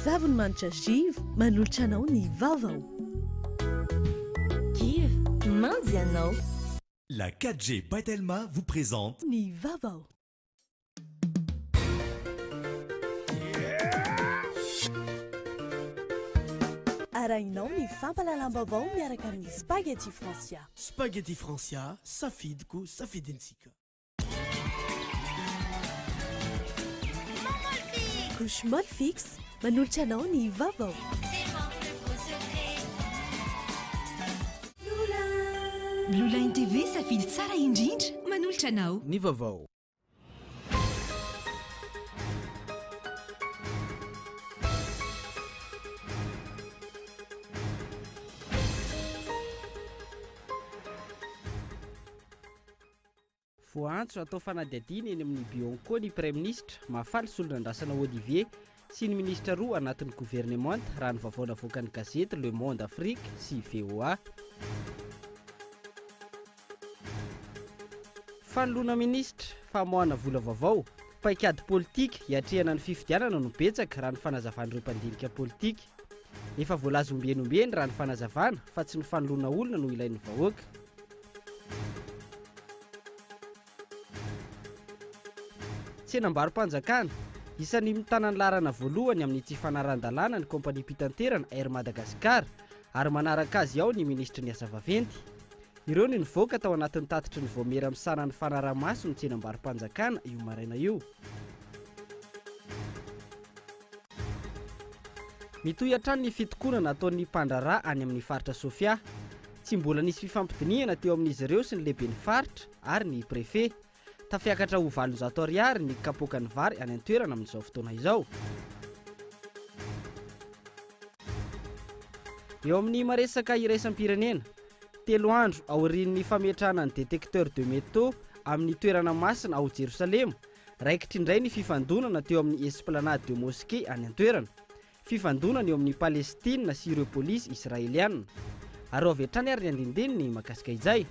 Zavon-manitra Giv manolotra anao ny vaovao. Giv mandy anao. La 4G Batelma vous présente Ny vaovao. Arahinao ny fampalalam-baovao miaraka amin'ny Spaghetti Francia. Spaghetti Francia, safidiko, safidintsika. Couche molle fixe, manolotra anao ny vaovao. Blue Line TV safidy tsara indrindra, manolotra anao Ny vaovao. Voantso atao fanadihadiana eny amin'ny Bianco ny Premier Ministre mahafaly solonandrasana Olivier sy ny ministra roa anatin'ny gouvernement raha ny vaovao navoaka ny gazety Le Monde Afrique sy VOA. Fanoloana ministra famoahana vola vaovao, paikady politika hiatrehana ny fifidianana no betsaka raha ny fanazavan'ireo mpandinika politika. Efa voalaza ombienombeny raha ny fanazavana fa tsy ny fanoloana olona no ilain'ny vahoaka. Tsenam-barom-panjakana isan'ny mitana ny larana voalohany amin'ny tsy fanaran-dalàna ny kompania mpitanterana Air Madagascar ary manaraka azy ao ny ministra ny asa vaventy. Ireo no nivoaka tao anatin'ny tatitry ny voamera misana ny fanaramaso ny tsenam-barom-panjakana io maraina io. Mitohy hatrany ny fitokonana ataon'ny mpandrarà any amin'ny faritra Sofia. Tsy mbola nisy fifampidiniana teo amin'izy ireo sy ny lehiben'ny faritra ary ny prefet. Tafiakatra ho 700 ariary ny kapoakany vary any an-toerana amin'izao fotoana izao. Eo amin'ny maresaka iraisam-pirenena, 3 andro aorian'ny fametrahana ny détecteur de métaux amin'ny toerana masina ao Jerosalema, raikitra indray ny fifandonana teo amin'ny esplanade de mosquée any an-toerana. Fifandonana eo amin'ny Palestina sy ireo polisy israeliana. Ary avy hatrany ary ny andinidininy mahakasika izay.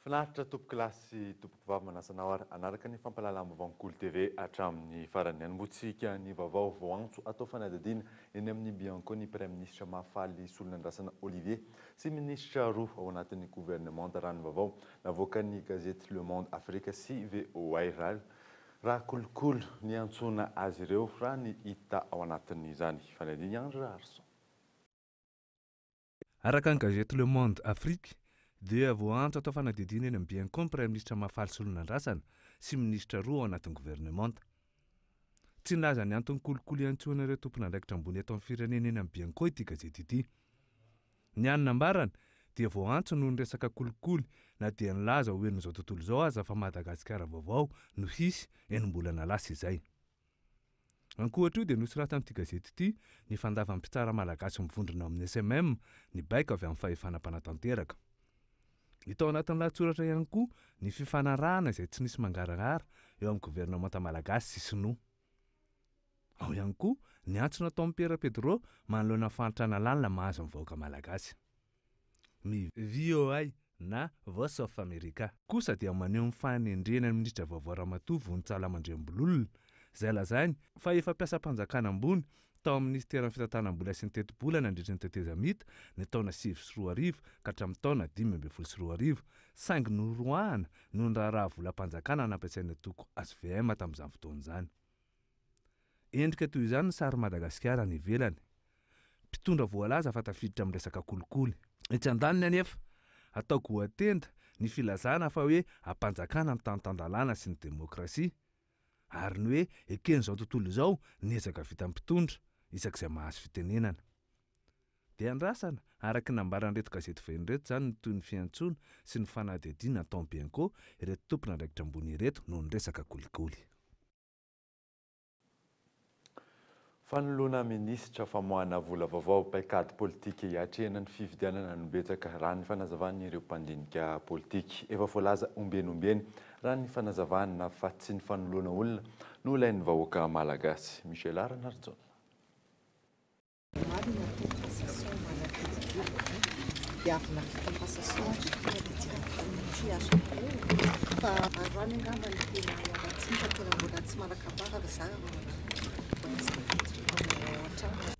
Finaritra tompoko lasy tompoko vavy manasanao ary anaraka ny fampalalam-baovao Kolo TV hatramin'ny farany anombotsika ny vaovao voantso atao fanadihadiana eny amin'ny Bianco ny Premier Ministre mahafaly solonandrasana Olivier sy ministra roa ao anatin'ny gouvernement raha ny vaovao navoaka ny gazety Le Monde Afrique sy VOA raha kolokolo ny antsona azy ireo raha ny hita ao anatin'izany fanadihana Andra Arson. Araka ny gazety Le Monde Afrique dia voantso atao fanadihadiana eny amin'ny Bianco ny Premier Ministre mahafaly solonandrasana sy ministra roa ao anatin'ny gouvernement. Tsy nilaza ny antony kolokolo iantsoana ireo tompon'andraikitra ambony eto amin'ny firenena eny amin'ny Bianco ity gazety ity. Ny anina ambarana dia voantso noho ny resaka kolokolo na dia nilaza ho en'izao tontolo izao aza fa Madagasikara vaovao no hisy enim-bolana lasa izay. Ankoatra io dia nosorata amin'ity gazety ity ny fandavan'ny mpitsara malagasy mivondrona amin'ny SMM ny baika avy amin'ny fahefana-panatanteraka. Hita ao anatin'ny lahatsoratra ihany koa ny fifanarahana izay tsy nisy mangarahara eo amin'ny gouvernemanta malagasy sy sinoa. Ao ihany koa ny antsona atao amin'ny Pierre Pedro manoloana fantrana lalina mahazo ny vahoaka malagasy. Ny VOA na Voice of America kosa dia maneho ny fanendrena ny ministra vaovao Ramatoa Vonitsala Mandrembololona izay lazainy fa efa mpiasam-panjakana ambony tao amin'ny ministeran'ny fitantanam-bola sy ny teti-bola nandritra ny tetezamita ny taona 2024 ka hatramin'ny taona 2022 saingy noroahana noho ny raharaha volam-panjakana nampiasain'ny toko SVM tamin'izany fotoana izany. Endrika toy izany ny sary Madagasikara ny ivelany. Mpitondra voalaza fa tafiditra amin'ny resaka kolikoly. Etsy andaniny anefa ataoko hoatenda ny filazana fa hoe hampanjakana ny tantan-dalàna sy ny demokrasia ary ny hoe eken'izao tontolo izao niezaka vita mpitondra isak'izay mahazo fitenenana. Dia andrasana araka nambaran'ny reto gazety vahiny reto zany ny toy ny fiantsoana sy ny fanadihadiana atao amin'ny Bianco ireto tompona andraikitra ambony ireto noho ny resaka kolikoly. Fanoloana minisitra famoahana vola vaovao paikady politika hiatrenany fifidianana ny betsaka raha ny fanazavan'ireo mpandinika politika efa voalaza ombenombeny raha ny fanazavana fa tsy ny fanoloana olona no ilain'ny vahoaka malagasy. Michel Arnardzon.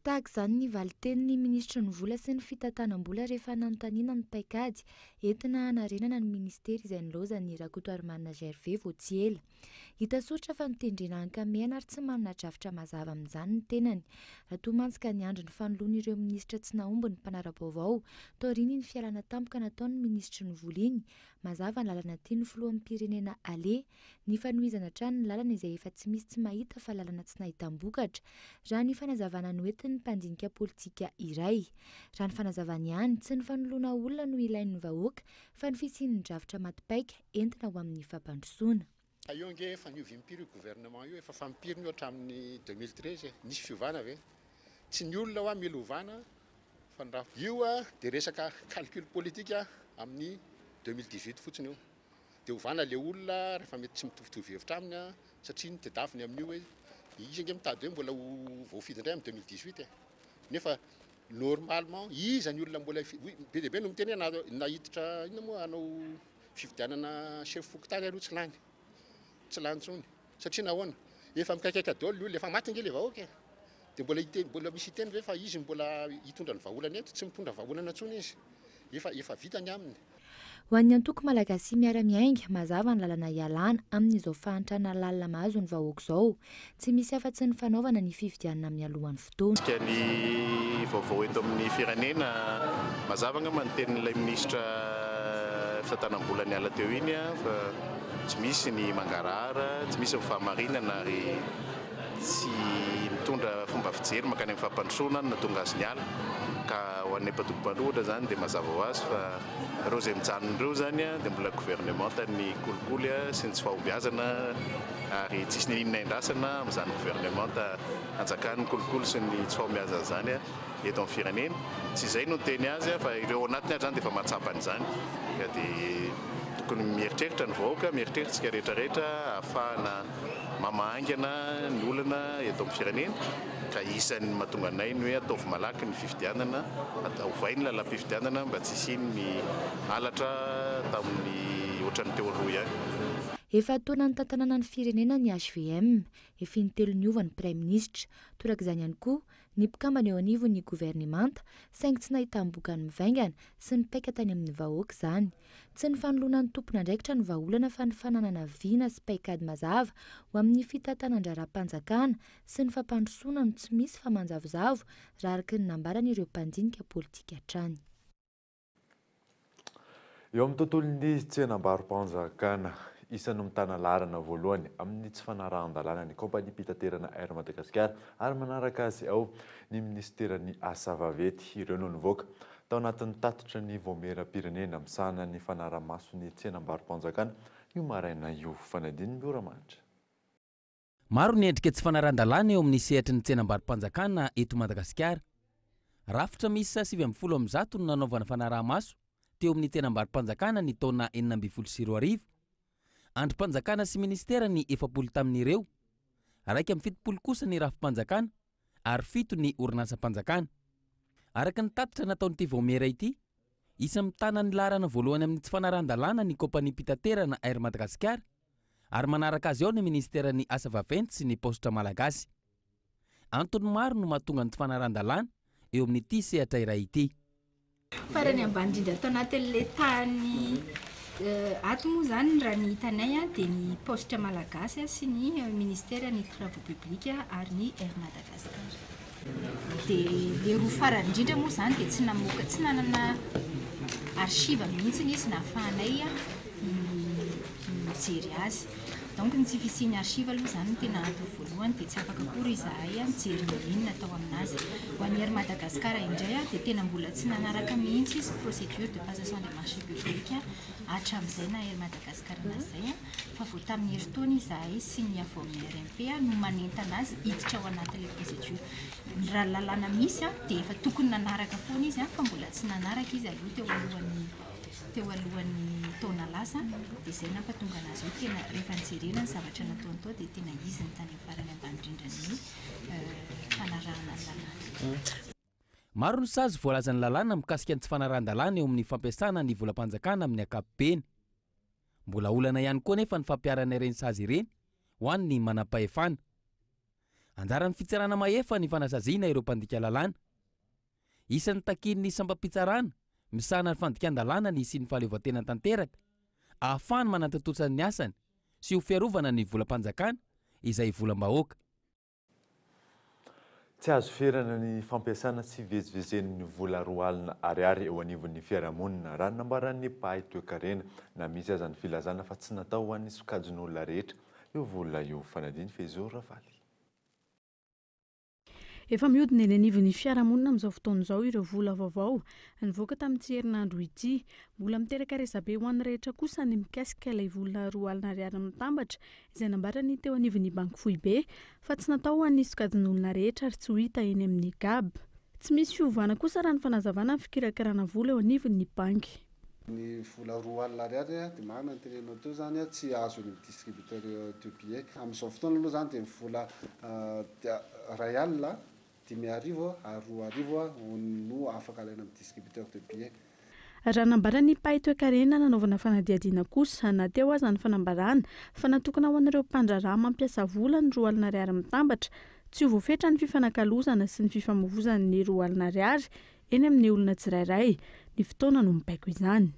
Tahaka izany ny valiten'ny ministra ny vola sy ny fitantanam-bola rehefa nanontaniana ny paikady entina hanarenana ny ministera izay nilaozan'ny Rakotoarimanina Gervais vao tsy ela. Hita soratra fa mitendrena ankamehana ary tsy manana drafitra mazava amin'izany ny tenany. Raha toa mantsika ny andro ny fanoloana ireo ministra tsy naomby ny mpanara-baovao, taoriany ny fialana tampoka nataon'ny ministra ny vola iny. Mazava ny lalana tiany filohan'ny pirenena Ale, ny fanohizana hatrany ny lalana izay efa tsy misy tsy mahita fa lalana tsy nahitambokatra, raha ny fanazavana ny hoentin'ny mpandinika politika iray. Raha ny fanazavana ihany, tsy ny fanoloana olona no ilain'ny vahoaka fa ny fisian'ny drafitra matipaika entina ho amin'ny fampandrosoana. Io nge efa niovimpiry gouvernement io efa fampiriny hatramin'ny 2013 nisy fiovana ve tsy ny olona hoa mila ovana fa ny raha io dia resaka calcul politika amin'ny 2018 fotsiny io dia ovana le olona rehefa mety tsy mitovitovy hevitra aminy satria ny tedaviny amin'io hoe izy nge mitady hoe mbola voafidy indray amin'ny 2018 nefa normalement iza ny olona mbola be dia be no miteny nahiditra ina moa hanao fifidianana chef fokontany aloha tsy lany tsony satria nahoana efa mikaikaika daholo io efa maty nge le vahoaka dia mbola misy iteny ve fa izy mbola hitondra ny vahaolana eto tsy mitondra vahaolana tsony izy efa vitany aminy. Ho an'ny antoko malagasy miara-miainga, mazava ny lalana ialana amin'izao fahantrana lalina mahazo ny vahoaka izao. Tsy misy afa-tsy ny fanaovana ny fifidianana amin'ny alohan'ny fotoana. Ny vaovao eto amin'ny firenena mazava nga manotenin'ilay ministra fitantanam-bola ny ala teo iny fa tsy misy ny mangarahara, tsy misy ny fahamarinana ary tsy mitondra fomba fijery makany amin'ny fampandrosoana na tonga azy ny ala ka ho an'ny mpatokom-pandrohatra zany dia mazava ho azy fa ireo izay mijanon'ireo zany dia mbola gouvernement ny kolikoly sy ny tsy fahombiazana ary tsisy ny inona indrasana amin'izany gouvernement anjakan'ny kolikoly sy ny tsy fahombiazana zany eto amin'ny firenena tsy izay no teny azy fa ireo anatiny azy zany dia efa mahatsapany zany dia tokony mieritreritra ny vahoaka mieritreritsika rehetrarehetra ahafahana mamahaingana ny olana eto amin'ny firenena ka isan'ny mahatonga anay ny hoe ataovy malaky ny fifidianana ovainy lalam-pifidianana mba tsy isiany ny halatra tamin'ny ohatran'ny teo aloha ihany. Efa taona ny tantanana ny firenena ny HVM, efa intelo niova ny Prime Ministre, torak'izany ihany koa ny mpikambana eo anivon'ny gouvernemanta saingy tsy nahitam-boka ny mivaingana sy ny paika tany amin'ny vahoaka izany. Tsy ny fanoloana ny tompona andraikitra ny vahaolana fa ny fananana viana sy paikady mazava ho amin'ny fitantanan-dra-raha-mpanjakana sy ny fampandrosoana no tsy misy fa manjavozavo raha araka ny nambaran'ireo mpandinika politika hatrany. Eo amin'ny tontolon'ny tsenam-barom-panjakana isan'ny mitana laharana voalohany amin'ny tsy fanarahan-dalàna ny kompania mpitaterana Air Madagascar ary manaraka azy ao ny ministeran'ny asa vaventy ireo no nivoaka tao anatin'ny tatitra ny voameram-pirenena misahana ny fanaraha-mason'ny tsenam-barom-panjakana io maraina io fanadiny Mioramanitra. Maro ny endrika tsy fanarahan-dalàna eo amin'ny sehatry ny tsenam-barom-panjakana eto Madagasikara. Rafitra misy 70% no nanaovana fanaraha-maso teo amin'ny tsenam-barom-panjakana ny taona 2024. Androm-panjakana sy ministera ny 70 tamin'ireo, 170 kosa ny rafim-panjakana ary 7 ny orinasa-panjakana. Araka ny tatitra nataon'ity vaomera ity, isa mitana ny laharana voalohany amin'ny tsy fanarahan-dalàna ny kompania mpitaterana Air Madagascar ary manaraka azy ao ny ministeran'ny asa vaventy sy ny postra malagasy. Antony maro no mahatonga ny tsy fanarahan-dalàna eo amin'ity sehatra iray ity. Farany ambany indrindra tao anatin'ilay tany ato moa zany raha ny hitanay dia ny postra malagasy sy ny ministera ny travaux publics ary ny Air Madagascar. Dia le roa farany indrindra moa zany dia tsy namoaka tsy nanana archive mihitsy izy nahafahanay mijery azy. Donc ny tsy fisiany archive aloha zany tena ato voalohany dia tsy afaka akory izahay mijery inona atao aminazy. Ho an'ny Air Madagascar indray dia tena mbola tsy nanaraka mihitsy izy procédure de passation des marchés publics hatramin'izay na ery Madagasikara an'izay fa vao tamin'ny herintaona izahay sy ny avao amin'ny RMP no manentana azy hiditra ao anatin'ilay procédure. Raha lalàna misy dia efa tokony nanaraka foana izy fa mbola tsy nanaraka izy aloha teo alohan'ny taona lasa dia izay nampatonga anazy hoe tena rehefa nijerena ny zavatra nataony tao dia tena izy ny tany farany ambany indrindra ny fanarahana ny lalàna. Maro ny sazy voalazan'ny lalàna mikasika ny tsy fanarahan-dalàna eo amin'ny fampiasana ny volam-panjakana amin'ny ankapobeny. Mbola olana ihany koa nefa ny fampiarana ireny sazy ireny ho an'ny manam-pahefana. Anjaran'ny fitsarana maefa ny fanasaziana ireo mpandika lalàna. Isan'ny takin'ny sampam-pitsarana misana ny fandikan-dalàna ny sy ny fahaleovan-tena tanteraka, ahafahany manantontotsany ny asany sy ho fiarovana ny volam-panjakana izay volam-bahoaka. Tsy azo ferana ny fampiasana sy vezivezen'ny vola roa alina ariary eo anivon'ny fiarahamonina raha nambaran'ny Pahay Toekarena na misy aza ny filazana fa tsy natao ho an'ny sokajin'olona rehetra. Io vola io fanadiny Fezoro Ravaly. Efa mihodina eny anivon'ny fiarahamonina amin'izao fotoan'izao ireo vola vaovao nivoaka tamin'ity herinandro ity. Mbola miteraka resabe ho an'ny rehetra kosa ny mikasika ilay vola roa alina ariary mitambatra izay nambarany teo anivon'ny banky Foibe fa tsy natao ho an'ny sokajin'olona rehetra ary tsy ho hita eny amin'ny GAB. Tsy misy fiovana kosa raha ny fanazavana ny fikirakarana vola eo anivon'ny banky. Ny vola roa alina ariary dia marina ny tenenao teo zany tsy azo ny distributeur de billets. Amin'izao fotoana aloha zany dia vola ray alina 10,000 ary 2,000 no afaka alaina amin'ny distributeur de billets. Raha nambarany Pahay Toekarena nanaovana fanadihadiana kosa na teo aza ny fanambarana fa natokana ho an'ireo mpandraharaha mampiasa vola ny roa alina ariary mitambatra tsy ho voafetra ny fifanankalozana sy ny fifamoivoizan'ny roa alina ariary eny amin'ny olona tsirairay. Ny fotoana no mipaiko izany.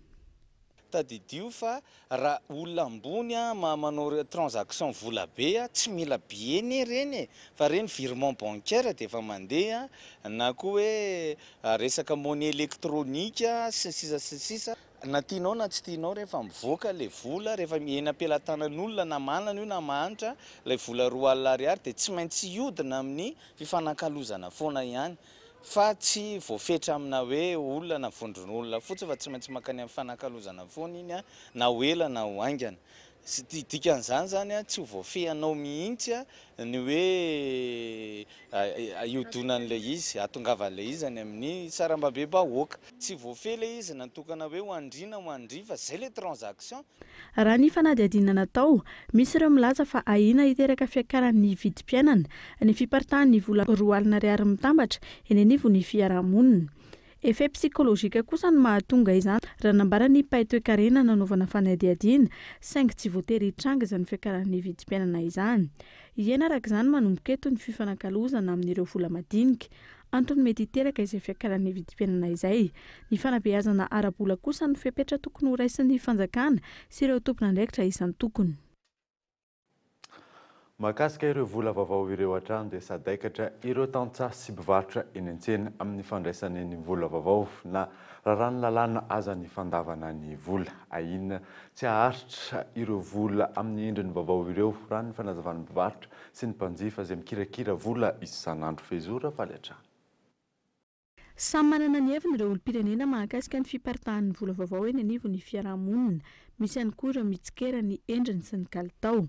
Tadidio fa raha olona ambony manao transaction vola be tsy mila bieny reny fa reny virement bancaire dia efa mandeha na koa hoe resaka monnaie électronique sy sisa na tianao na tsy tianao rehefa mivoaka le vola rehefa eny am-pelatanan'olona na manana io na mahantra ilay vola roa alina ariary dia tsy maintsy iodina amin'ny fifanankalozana foana ihany. Fa tsy voafetra amina hoe olona na vondron'olona fotsiny fa tsy maintsy makany amin'ny fanankalozana foana iny na ho ela na ho aingana. Dikan'izany zany tsy ho voafehanao mihitsy ny hoe iodonan'ilay izy, atongavan'ilay izy any amin'ny saram-babe-bahoaka. Tsy voafehy ilay izy natokana hoe ho andriana ho andry fa zay le transaction. Raha ny fanadihadiana natao, misy ireo milaza fa ahina hiteraka fiakaran'ny vidim-piainana ny fiparitahan'ny vola roa alina ariary mitambatra eny anivon'ny fiarahamonina. Effet psikolojika kosa no mahatonga izany raha nambarany Pahay Toekarena nanaovana fanadihadiana saingy tsy voatery hitranga izany fiakaran'ny vidim-piainana izany. Iena araka izany manomboka eto ny fifanankalozana amin'ireo vola madinika. Antony mety hiteraka izay fiakaran'ny vidim-piainana izay. Ny fanabeazana ara-bola kosa no fepetra tokony ho raisin'ny fanjakana sy ireo tompon'andraikitra isan'ny tokony. Mahakasika ireo vola vaovao ireo hatrany dia sadaikatra ireo tantsaha sy mpivarotra eny an-tsena amin'ny fandraisana ny vola vaovao na raha ny lalàna aza ny fandavana ny vola. Ahina tsy haharitra ireo vola amin'ny endriny vaovao ireo raha ny fanazavana mpivarotra sy ny mpanjifa izay mikirakira vola isan'andro. Fezoro Ravaly hatrany. Samy manana ny heviny ireo olom-pirenena mahakasika ny fiparitahan'ny vola vaovao eny anivon'ny fiarahamonina. Misy ihany koa ireo mitsikera ny endriny sy ny kalitao.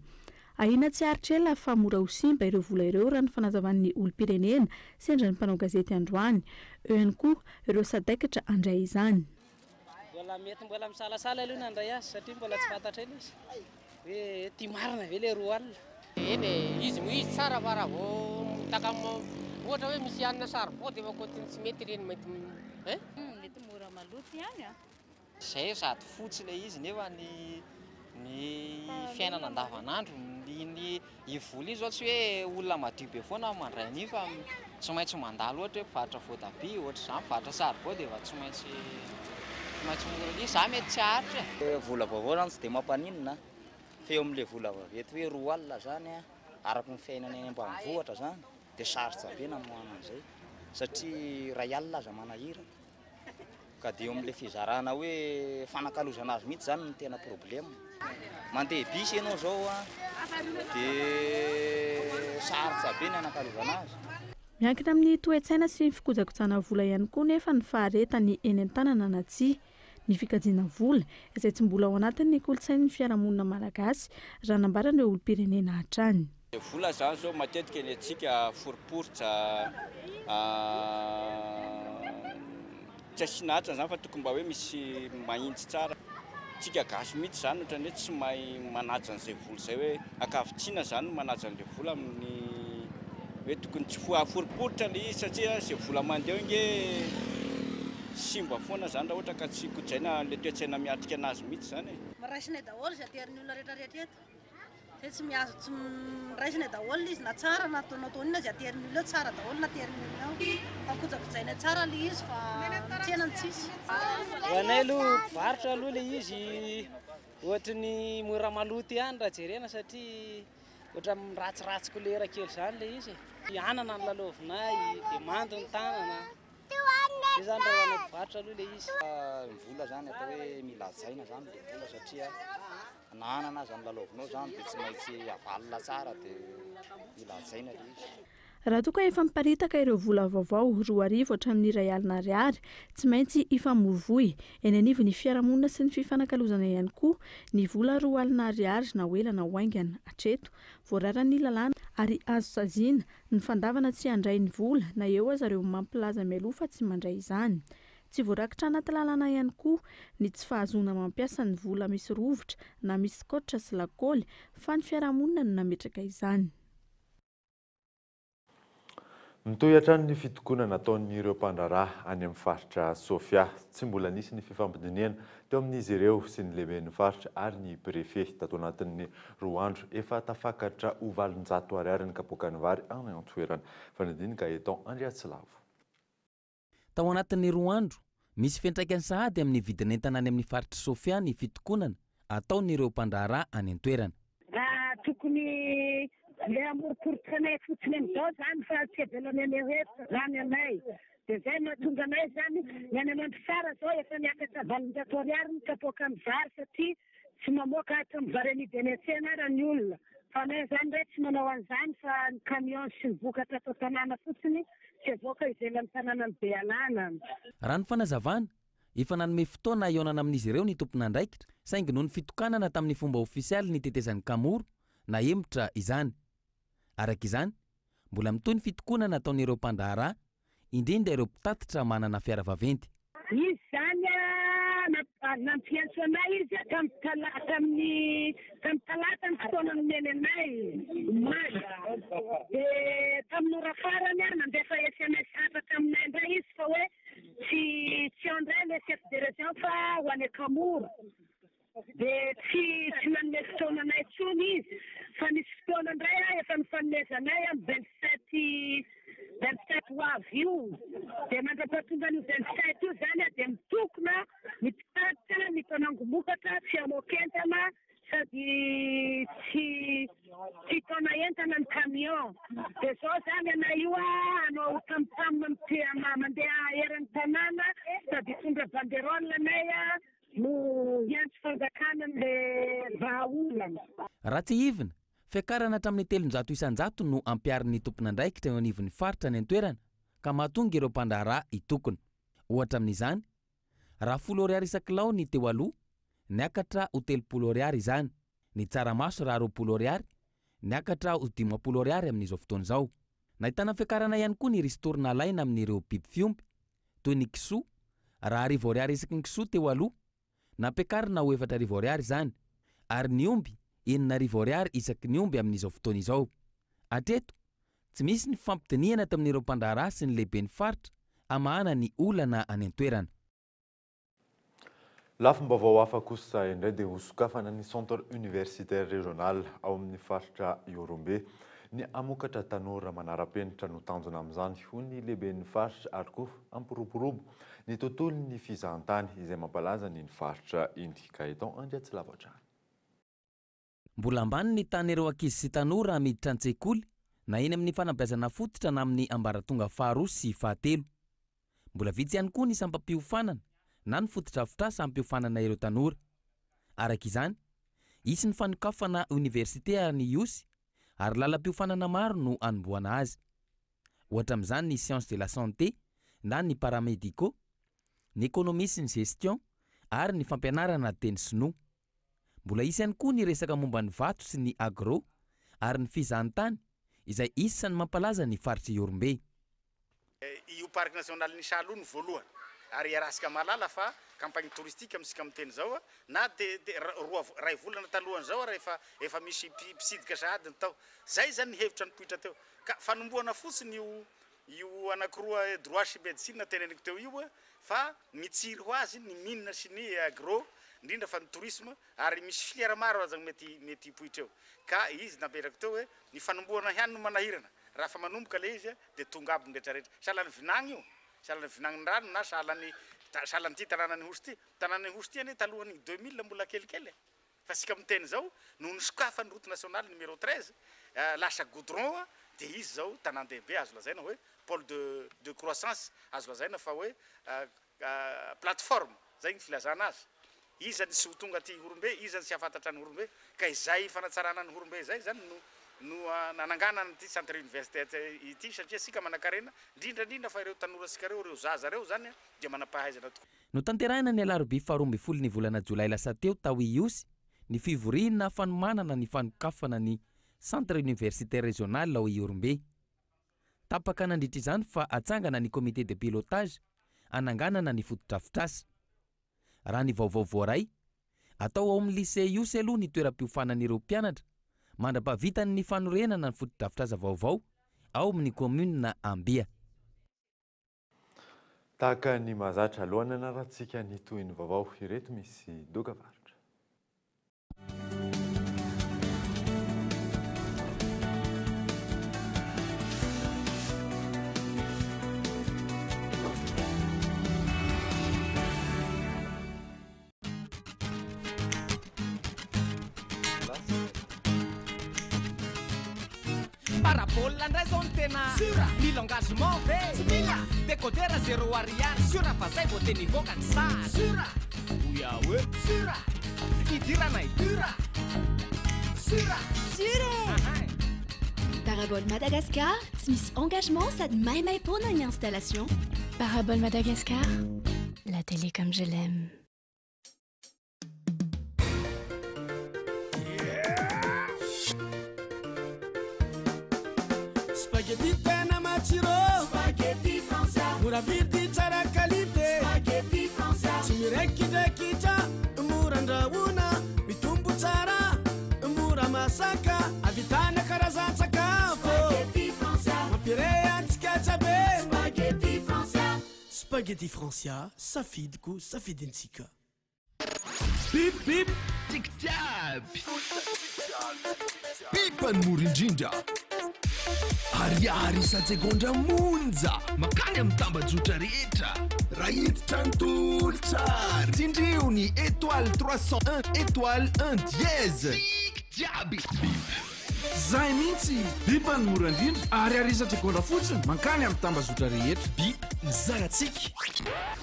Ahina tsy haritra ela fa mora ho simba ireo vola ireo raha ny fanazavan'ny olom-pirenena sendra ny mpanao gazety androany. Eo ihany koa ireo sadaikatra andray izany. Mbola mety mbola misalasala aloha nandray azy satria mbola tsy fantatra ela izy hoe ty marina ve le roa alina. Eny izy tsara fa raha vao ohatra hoe misy anina saribao dia mankotiny tsy mety reny mety mety mora maloto ihany zay sady fotsy ilay izy nefa ny fiainana andavanandro ny vola io zao tsy hoe olona madio be foana mandray an'io fa tsy maintsy mandalo ohatra hoe mpivarotra voatabia ohatra izany mpivarotra saribao dia tsy maintsy mora io za mety tsy haharitra. Vola vaovao zany tsy dia mampaninona fa eo amin'ilay vola vaventy hoe roa alina zany araka ny fiainana any ambanivohitra zany dia sarotra be namohana an'izay satria ray alina aza manahira ka dia eo amin'ilay fizarana hoe fanakalozana azy mihitsy zany no tena problema. Mandeha bisy ianao zao dia sarotra be ny anakalozana azy. Miankina amin'ny toe-tsaina sy fikojakojana vola ihany koa nefa ny faharetany eny an-tanana na tsia. ny fikajiana vola izay tsy mbola ao anatin'ny kolontsain'ny fiarahamonina malagasy raha nambarana olom-pirenena hatrany. Vola zany zao matetika ny atsika foriporitra tsy asinatra zany fa tokony mba hoe misy mahitsy tsara. Tsika gasy mihitsy zany ohatrany hoe tsy mahay manaja an'izay vola zay hoe ankavitsiana zany manaja an'ilay vola amin'ny hoe tokony tsy foriporitra le izy satria zay vola mandeha inge simba foana zany raha ohatra ka tsy kojaina le toe-tsaina miatrika anazy mihitsy zany. Maraisina daholo izay aterin'ny olona rehetrarehetra eto. Tsy miazo tsy miraisina daholo izy na tsara na ataon'inona izay aterin'ny olona tsara daholo na aterin'ny olona fakojakojaina tsara le izy fa tsenany tsisy. Hoanay aloha varotra aloha le izy ohatra ny mora maloty ihany raha jerena satria ohatra miratsiratsy kolera kely zany le izy. Anana ny lalaovinay dia mando ny tanana. Io zany raha hoanay varotra aloha le izy. Ny vola zany atao hoe mila hajaina zany le vola satria nanana zany lalaovinao zany dia tsy maintsy avalona tsara dia mila hajaina le izy. Raha toa ka efa miparitaka ireo vola vaovao 2 hatramin'ny R1 tsy maintsy ifamoivoy eny anivon'ny fiarahamonina sy ny fifanakalozana ihany koa ny vola R2 na ela na oaingana hatreto voararan'ny lalàna ary azo saziana ny fandavana tsy handray ny vola na eo aza ireo mampilaza mialoha fa tsy mandray izany. Tsy voarakitra anaty lalàna ihany koa ny tsy fahazoana mampiasa ny vola misy rovitra na misy kotra sy lakôly fa ny fiarahamonina no nametraka izany. Mitohy hatrany ny fitokonana nataon'ireo mpandraharaha any amin'ny faritra Sofia tsy mbola nisy ny fifampidiniana teo amin'izy ireo sy ny lehiben'ny faritra ary ny prefet tato anatin'ny 2 andro efa tafakatra ho 700 ariary ny kapoaka ny vary any an-toerana fanadinika eton Andriatsilavo. Tao anatin'ny 2 andro misy fiantraikany sahady amin'ny vidin'entana any amin'ny faritra Sofia ny fitokonana ataon'ireo mpandraharaha any an-toerana. Tokony le amorokoroka anay fotsiny amin'izao zany fa tsy avelany anay hoe zany anay dia zay mahatonga anay zany ny any amandro sara zao efa niakatra 700 ariary ny kapoaka ny vary satria tsy mamoaka hatra amin'ny vary an'Idenetsena raha ny olona fa anay zany ndray tsy manao an'izany fa ny camion sy ny vokatra atao tanàna fotsiny tsy avoaka ivelan'ny tanàna ny Bealana. Raha ny fanazavana efa nanome fotoana ionana amin'izy ireo ny tompon'andraikitra saingy noho ny fitokanana tamin'ny fomba ofisialy ny tetezan'ny Kamoro na emotra izany. Araka izany, mbola mitoy ny fitokonana ataon'ireo mpandraharaha indrindra ireo mpitatitra manana fiara vaventy. Izy zany nampiantso anay izy tamin'ny talata ny fotoana nomeny anay omaly. Dia tamin'ny ora farany nandefa SMS afaka aminay indray izy fa hoe tsy andray le chef de région fa ho any Kamoro. Dia tsy nanome fotoana anay tsony izy fa nisy fotoana indray efa nifanomezanay amin'ny 27 ho avy io dia mandrapahatonga ny 27 io zany dia mitokona ny mpitatitra ny mpanangomokatra tsy hamoakentana sady tsy taona entana ny camion. Dia zao zany anay io anao tamtam mandeha eran'ny tanàna sady tondra banderole anay no hiantso fanjakana le vahaolana. Raha tsy ivina, fiakarana hatramin'ny 700 isan-jato no ampiarin'ny tompon'andraikitra eo anivon'ny faritra ny an-toerana ka mahatonga ireo mpandraharaha hitokona. Ohatra amin'izany, raha 10 ariary isakilao ny teo aloha, niakatra ho 30 ariary izany. Ny tsaramaso raha 20 ariary, niakatra ho 50 ariary amin'izao fotoana izao. Nahitana fiakarana ihany koa ny ristorina laina amin'ireo biby fiompy toy ny kisoa, raha 10 ariary isaky ny kisoa teo aloha, nampiakarina ho 4 ariary izany, ary ny omby 9 ariary isaky ny omby amin'izao fotoana izao. Hatreto, tsy misy ny fampidiniana tamin'ireo mpandraharaha sy ny lehiben'ny faritra amahana ny olana any an-toerana. Lafim-baovao hafa kosa indray dia hosokafana ny centre universitaire régional ao amin'ny faritra Iorombe ny amokatra tanora manara-penitra no tanjona amin'izany ho ny lehiben'ny faritra ary koa ampiroborobo ny tontolon'ny fizahantany izay mampalaza ny faritra indika eton Andriatsilavo hatrany. Mbola ambany ny tan'ireo ankizy sy tanora miditra an-tsekoly na eny amin'ny fanabeazana fototra na amin'ny ambaratonga 2 sy 3. Mbola vitsy ihany koa ny sampam-piofanana na ny fototra sampiofanana ireo tanora. Araka izany, isy ny fanokafana université ny iosy ary lalam-piofanana maro no anomboana azy. Ohatra amin'izany ny sciences de la santé na ny paramédicaux, ny économie sy ny gestion ary ny fampianarana teny sinoa. Mbola isy ihany koa ny resaka momba ny vato sy ny agro ary ny fizahantany izay isany mampalaza ny faritsy Iorombe. Io parc national ny Salony voalohany ary arasika malala fa campagne touristique amitsika miteny zao na de ray volana talohany zao rehefa efa misy mpisidika sahady tao. Zay zany ny hevitra ny poitra teo. Ka fanomboana fotsiny io anakiroa droit sy médecine teneniko teo io fa mitsiry ho azy ny mine sy ny agro indrindra fa ny tourisme ary misy filière maro azany mety poitra eo. Ka izy napetraka teo hoe ny fanomboana ihany no manahirana. Raha fa manomboka le izy de tonga aby rehetrarehetra. Salan'ny vinagny io, salan'ny vinagny rano na salan'ny ty tanànan'ny Hosti. Tanànan'ny Hosti ane talohany 2000 mbola kelikely. Fa sika miteny zao no nisokafany route nationale numéro 13 lasa goudron de izy zao tanàn-dehibe azo lazaina hoe pôle de croissance azo lazaina fa hoe plateforme zay ny filazana azy. Izany sy ho tonga ty Iorombe, izany sy afantatra ny Iorombe, ka izay fanatsarana ny Iorombe zay zany no nanangana ty centre universitaire ity satria sika manakarena indrindra fa ireo tanora sika reo zaza reo zany dia manampahaizana tokoa. No tanterahina ny alarobia 12 ny volana Jolay lasa teo tao Iosy ny fivorina fanomanana ny fanokafana ny centre universitaire régional ao Iorombe. Tapaka nandritra izany fa atsangana ny comité de pilotage ananganana ny fotodrafitrasa. Raha ny vaovao voaray atao ao amin'ny lycée Iosy aloha ny toeram-piofanan'ireo mpianatra mandra-pahavitany ny fanorenana ny fotodrafitrasa vaovao ao amin'ny commune Ambia. Tahaka ny mahazatra alohany anarantsika ny toy ny vaovao ireto misy dokavarotra. Parabole andray zao ny tena ny l'engagement ve décodera 0 ariary sura fa zay vao teny ivoaka ny sary sura oya hoe sura idirana idira sura Parabole Madagascar, tsy misy engagement sady maimay pona ny installation. Parabole Madagascar, la télé comme je l'aime. Spaghetti tena matsiro Spaghetti français Mura vidy tsara qualité Spaghetti français Tsy mirekidraikitra mora andrahoana mitombo tsara mora masaka avitana karazan-tsakafo Spaghetti français mampire antsika tsabe Spaghetti français Spaghetti Francia safidiko safidintsika Bip bip tic tac Pipan mora indrindra Ariary isatsekondra monja makany amin'ny tambajotra rehetra raha hiditra ny tolotsary tsindrio ny étoile 301 étoile 1 dièse jiaby zay mihitsy bipa ny mora indrindra ariary isatsekondra fotsiny mankany amin'ny tambazotra rehetra bip mizaratsika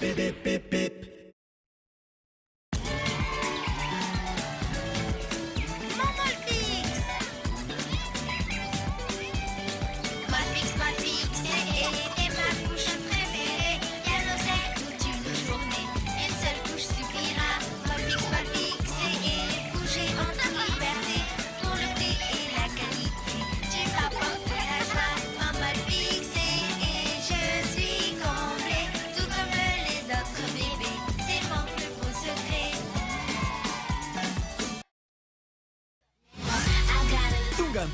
bebebebebe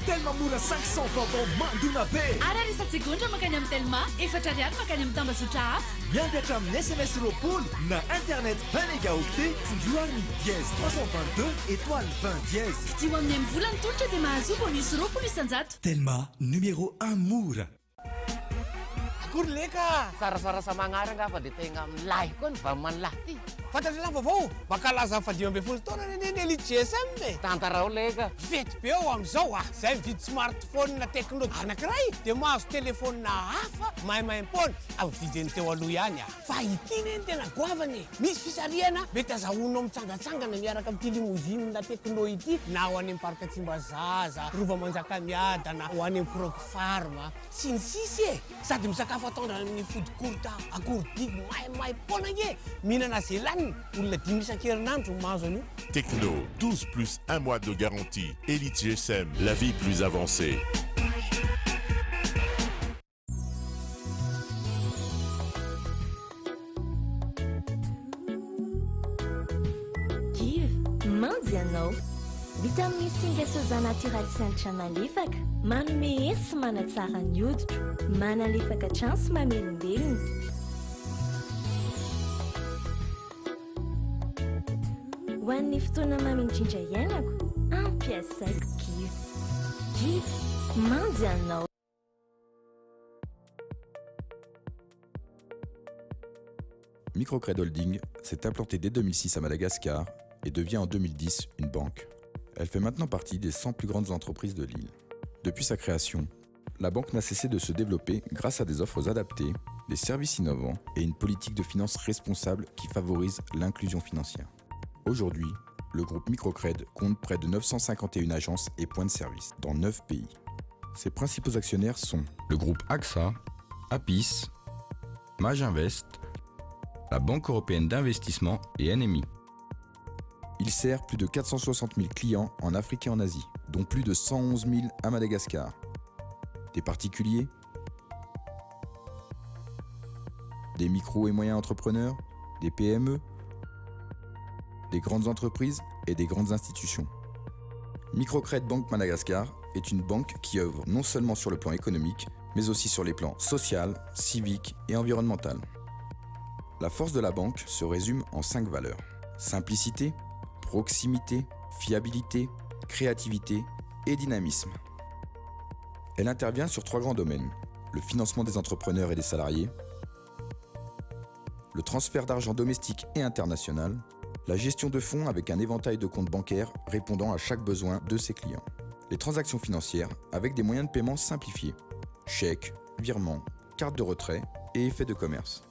Telma mora 500 vaovao mandona be Arary isatsekondra makany amin'ny Telma efatra ariary makany amin'ny tambazotra hafa miangatra amin'ny SMS roapolo na internet 20 mégaoctet tsindroary ny dièse 322 étoile 20 dièse dio amin'ny amin'ny volany tolotra dia mahazo bonus roapolo isanjato Telma numéro 1 mora akory leka sarasarasa magnaranga fa dia tegna milahy koa ny vamanlahy ty fantatry lang vaovao mankalaza fa 12 taona neneny elite GSM be tantarao leka fety be ao am'izao zay mividy smartphone na teknolojia anankiray dia mahazo telefône na hafa mahimahimpona amin'ny vidiny teo aloha ihany fa ity neny tena goavany misy fisarihana mety azahoanao mitsangatsangana miaraka amin'ity limousine na tekno ity na ho any amin'ny parc Tsimbazaza rova Manjakamiadana ho any amin'ny Frog Farm sy ny sisy sady misakafo atondra amin'ny food court akory didy mahimahimpona e mihinana zelany iny olona 5 isan-kerinandro mahazo an'io. Techno, 12 plus 1 mois de garantie. Elite GSM, la vie plus avancée. Mandy ianao vitamin singa soja naturel centra malefaka manome hery sy manatsara ny hoditra manalefaka hatrany sy mamelombelona ho an'ny fotoana mamindrindra iainako ampiasaiko Give mandy ianao. Microcred Holding s'est implanté dès 2006 à Madagascar et devient en 2010 une banque. Elle fait maintenant partie des 100 plus grandes entreprises de l'île. Depuis sa création, la banque n'a cessé de se développer grâce à des offres adaptées, des services innovants et une politique de finances responsable qui favorise l'inclusion financière. Aujourd'hui, le groupe Microcred compte près de 951 agences et points de service dans 9 pays. Ses principaux actionnaires sont le groupe AXA, Apis, Maginvest, la Banque européenne d'investissement et NMI. Il sert plus de 460 000 clients en Afrique et en Asie, dont plus de 111 000 à Madagascar. Des particuliers, des micro et moyens entrepreneurs, des PME, des grandes entreprises et des grandes institutions. Microcred Banque Madagascar est une banque qui œuvre non seulement sur le plan économique, mais aussi sur les plans social, civique et environnemental. La force de la banque se résume en 5 valeurs. Simplicité, proximité, fiabilité, créativité et dynamisme. Elle intervient sur 3 grands domaines. Le financement des entrepreneurs et des salariés, le transfert d'argent domestique et international, la gestion de fonds avec un éventail de comptes bancaires répondant à chaque besoin de ses clients. Les transactions financières avec des moyens de paiement simplifiés, chèques, virements, cartes de retrait et effets de commerce.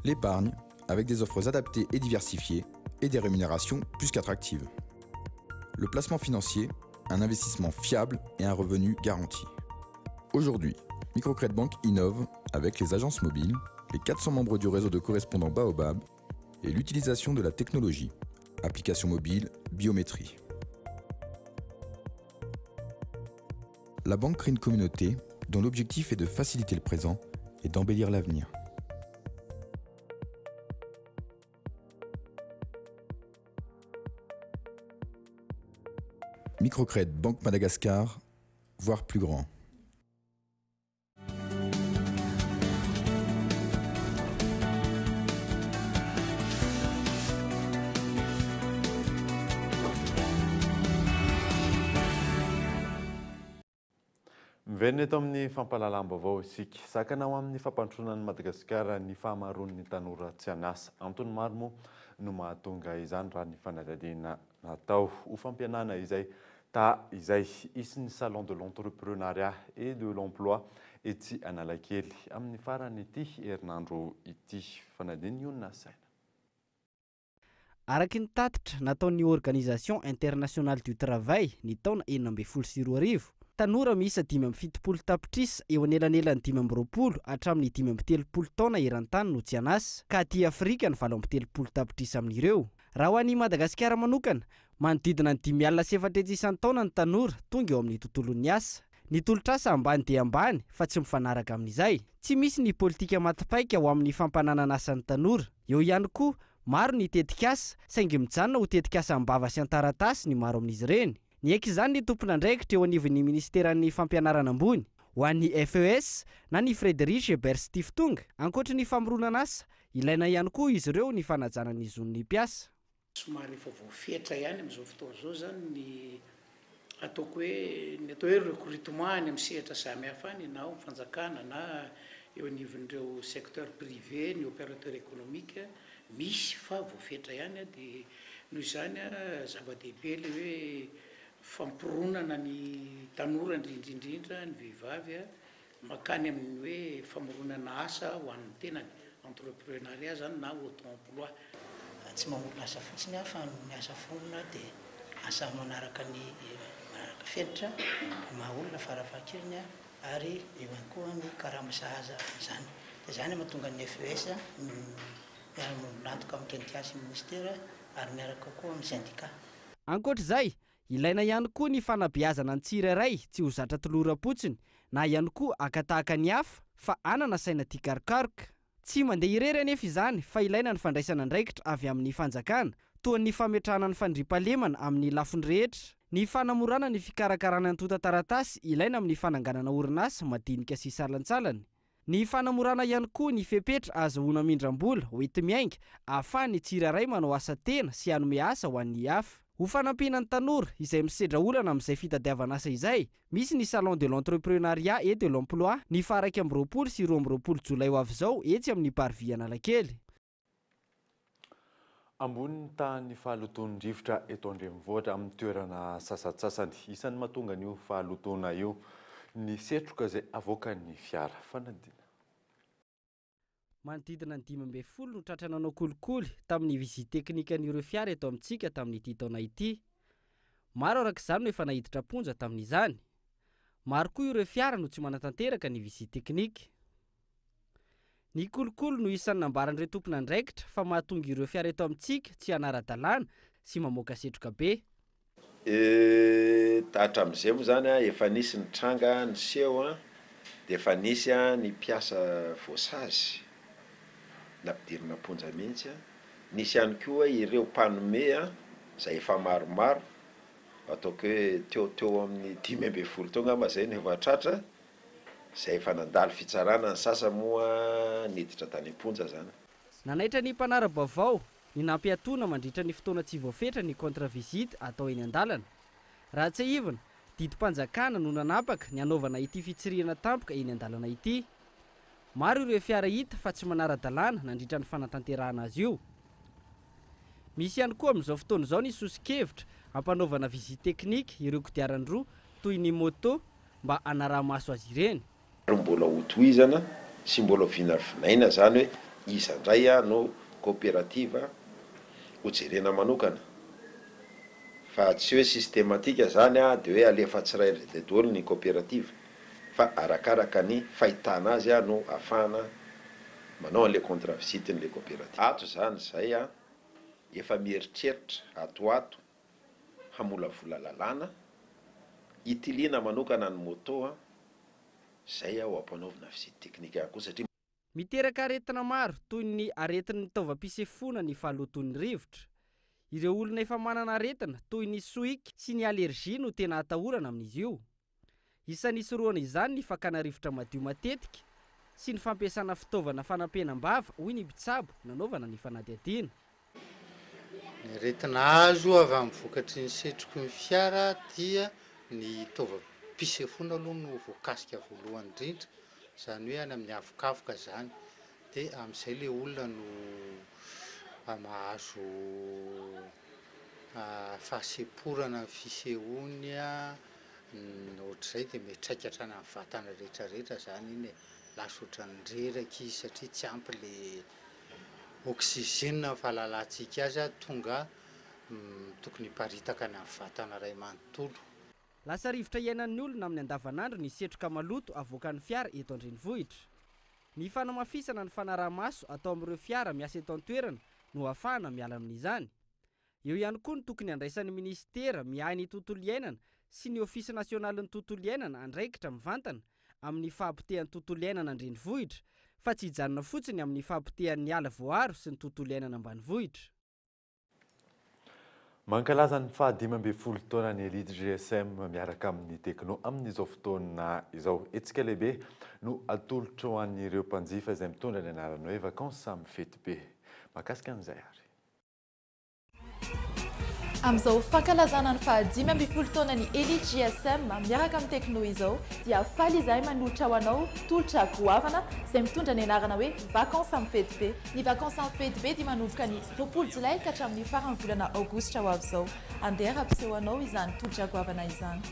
L'épargne avec des offres adaptées et diversifiées et des rémunérations plus qu'attractives. Le placement financier, un investissement fiable et un revenu garanti. Aujourd'hui, Microcred Bank innove avec les agences mobiles, les 400 membres du réseau de correspondants Baobab et l'utilisation de la technologie, applications mobiles, biométrie. La banque crée une communauté dont l'objectif est de faciliter le présent et d'embellir l'avenir. Microcred Banque Madagascar, voire plus grand. Miverina eto amin'ny fampahalalam-baovao isika. Sakanao amin'ny fampandrosoanan'ny Madagasikara ny fahamaroan'ny tanora tsy hanasa. Antony maro moa no mahatonga izany raha ny fanadihadiana natao ho fampianana izay izay isin'ny salon de l'entrepreneuriat et de l'emploi ety Analakely amin'ny farany ity herinandro ity fanadihany io nasaina. Araky ny tatitra nataon'ny Organisation Internationale du Travail ny taona 2024, tanora miisa 570 tapitrisa eo anelanelan'ny 520 hatramin'ny 530 taona eran-tany no tsy hanasa, ka aty Afrika ny 730 tapitrisa amin'ireo. Raha ho an'i Madagasikara manokana, manodidina ny 5,700 taona ny tanora tonga eo amin'ny tontolon'ny asa. Ny tolotrasa ambany dia ambany fa tsy mifanaraka amin'izay. Tsy misy ny politika matipaika ao amin'ny fampananana asan'ny tanora. Eo ihany koa maro ny tetikasa, saingy mijanona ho tetikasa ambava sy antaratasy ny maro amin'izy ireny. Ny eky izany ny tompon'andraikitra eo anivon'ny ministeran'ny fampianarana ambony. Ho an'ny FES na ny Frederic Ebert Stiftung, ankoatra ny famoronana asa, ilaina ihany koa izy ireo ny fanajana ny zon'ny mpiasa. Somary efa voafetra ihany amin'izao fotoana izao zany ny ataoko hoe ny atao hoe recrutement ny amin'ny sehatra samihafa any na fanjakana na eo anivon'ireo secteur privé ny opérateur économique misy fa voafetra ihany dia noho izany zava-dehibe le hoe fampironana ny tanora indrindrindrindra ny vehivavy makany amin'ny hoe famoronana asa ho an'ny tenany entrepreneuriat zany na auto-emploi. Tsy mamorona asa fotsiny fa miasa fonina dia asa manaraka ny fenitra mahaolona farafahakeliny ary eo ihany koa ny karama sahaza zany. Dia zany mahatonga ny FES nantoka mikenitiasy ministera ary miaraka koa amin'ny syndicat. Ankoatr'izay, ilaina ihany koa ny fanabeazana ny tsirairay tsy ho zatra toloram-potsiny na ihany koa akatahaka ny hafa fa anana saina tia karokaroka. Tsy mandeha irery anefa izany fa ilaina ny fandraisana andraikitra avy amin'ny fanjakana toa ny fametrahana ny fandriampahalemana amin'ny lafiny rehetra. Ny fanamorana ny fikarakarana ny tonta-taratasy ilaina amin'ny fananganana orinasa madinika sy salantsalany. Ny fanamorana ihany koa ny fepetra azahoana mindram-bola hoety miainga ahafahany tsirairay manao asa tena sy hanome asa ho an'ny hafa. Ho fanampiana ny tanora izay misedra olana amin'izay fitadiavana asa izay, misy ny salon de l'entrepreneuriat et de l'emploi ny faraiky amby 20 sy 22 jolay ho avy izao etsy amin'ny parvis Analakely. Ambony tany fahalotoan'ny rivotra eto andrenivohitra amin'ny toerana sasatsasany, isan'ny mahatonga an'io fahalotona io ny setroka izay avoakan'ny fiara fanadina. Manodidina ny 12 no tratrananao kolikoly tamin'ny vizity teknika an'ireo fiara eto amintsika tamin'ity taona ity. Maro arak'izany no efa nahiditra ponja tamin'izany. Maro koa ireo fiara no tsy manatanteraka ny vizity teknika. Ny kolikoly no isan'ny nambaran'ireo tompona andraikitra fa mahatonga ireo fiara eto amintsika tsy hanara-dalàna sy mamoaka setroka be. Hatramin'izay moa zany efa nisy ny tranga ny seho dia efa nisy ny mpiasa voasazy nampidirina ponja mihitsy. Nisy ihany koa ireo mpanome izay efa maromaro ataoko hoe teo amin'ny 15 taona ma zay no efa tratra izay efa nandalo fitsarana ny sasa moa niditra tany ponja zany. Nanaitra ny mpanara-baovao ny nampiatoana mandritra ny fotoana tsy voafetra ny contre-visite atao eny an-dalana. Raha tsy ahivana, didim-panjakana no nanapaka ny anaovana ity fitsirihana tampoka eny an-dalana ity. Maro ireo fiara hita fa tsy manara-dalàna nandritra ny fanatanterahana azy io. Misy ihany koa amin'izao fotoana izao ny sosikevitra hampanaovana vizity teknika ireo kodiaran-droa toy ny moto mba hanaraha-maso azy ireny. Mbola hotohizana sy mbola vinavinaina zany hoe iza indray no kooperativa hojerena manokana. Fa tsy hoe systématique zany dia hoe alefa tsirairay dia daholo ny kooperativa fa arakaraka ny fahitana azy no ahafahana manao an'ilay contrat visite n'ilay kooperativa. Ato zany zay efa mieritreritra atoato hamolavola lalàna hitiliana manokana ny moto zay ho ampanaovina visite teknika koa satria miteraka aretina maro toy ny aretin'ny taovam-pisefona ny fahalotoan'ny rivotra. Ireo olona efa manana aretina toy ny soika sy ny alergia no tena atahorana amin'izy io. Isan'ny soroana izany ny fakana rivotra madio matetika sy ny fampiasana fitaovana fanampenam-bava hoy ny mpitsabo nanaovana ny fanadihadiana. Ny aretina azo avy amin'ny vokatry ny setroky ny fiara dia ny taovam-pisefona aloha no voakasika voalohany indrindra, zany hoe any amin'ny avokafoka zany, dia amin'izay ilay olona no mahazo fahaseporana ny fisehoany ohatr'izay dia mitraikatra ny vatana rehetrarehetra zany iny, lasa ohatran'ny reraka izy satria tsy ampy le oxygène fahalalantsika azy tonga tokony hiparitaka ny amin'ny vatana ray manontolo. Lasa rivotra iainan'ny olona amin'ny andavanandro ny setroka maloto avoakan'ny fiara eto andrenivohitra. Ny fanamafisana ny fanaraha-maso atao amin'ireo fiara miasa eto an-toerana no ahafahana miala amin'izany. Eo ihany koa ny tokony handraisan'ny ministera miahy ny tontolo iainana sy ny ofisy nasionalin'ny tontolo iainana andraikitra mivantana amin'ny fahampitehan'ny tontolo iainana andrenivohitra fa tsy hijanona fotsiny amin'ny fahampitehan'ny ala voaro sy ny tontolo iainana ambanivohitra. Mankalaza ny 15 taonany Elite GSM miaraka amin'ny tekno amin'izao fotoana izao. Hetsika lehibe no atolotra ho an'ireo mpanjifa izay mitondra ny anarana hoe vacances samy fety be. Mahakasika an'izay ary. Amin'izao fankalazana ny 15 taonany Elite GSM miaraka amin'ny tekno izao dia faly izahay manolotra ho anao tolotra goavana izay mitondra ny anarana hoe vacances samy fety be. Ny vacances samy fety be dia manomboka ny 20 Jolay ka hatramin'ny faran'ny volana Aogositra ho avy izao. Andeha rampiseho anao izany tolotra goavana izany.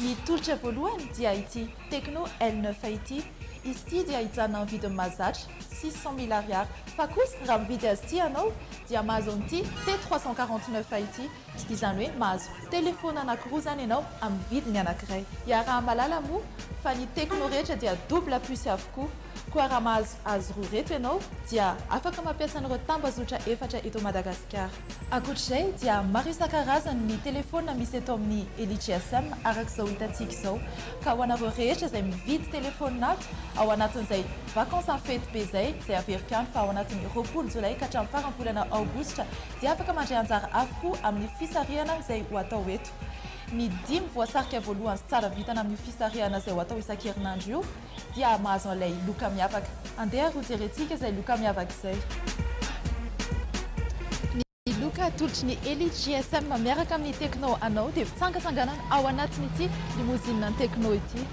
Ny tolotra voalohany dia ity tekno L9 ity. Izy ity dia hijanona amin'ny vidiny mahazatra 600 000 ariary. Fa kosa raha mividy azy ity ianao dia mahazo an'ity T349 ity. Izany hoe mahazo telefona anankiroa zany ianao amin'ny vidiny anankiray. Iaraha malala moa fa ny tekno rehetra dia double puce avokoa. koa raha mahazo azo roa reto ianao dia afaka mampiasa an'ireo tambazotra efatra eto Madagasikara. Ankoatr'izay dia maro isan-karazany ny telefona misy eto amin'ny Elite GSM arak'izao hitantsika izao. Ka ho anareo rehetra izay mividy telefona ato ao anatin'izay vacances en fête be izay averika any fa ao anatin'ny 20 Jolay ka hatramin'ny farany volana Aogositra dia afaka mandray anjara avokoa amin'ny fisarihana izay ho atao eto. Ny 5 voasarika voalohany sy tsara vitana amin'ny fisarihana izay ho atao isan-kerinandro io dia mahazo an'ilay loka miavaka. Andeha ho jerentsika izay loka miavaka izay. Ny loka atolotry ny Elite GSM miaraka amin'ny Tecno anao dia fitsangatsanganana ao anatin'ity limousine ny Tecno ity.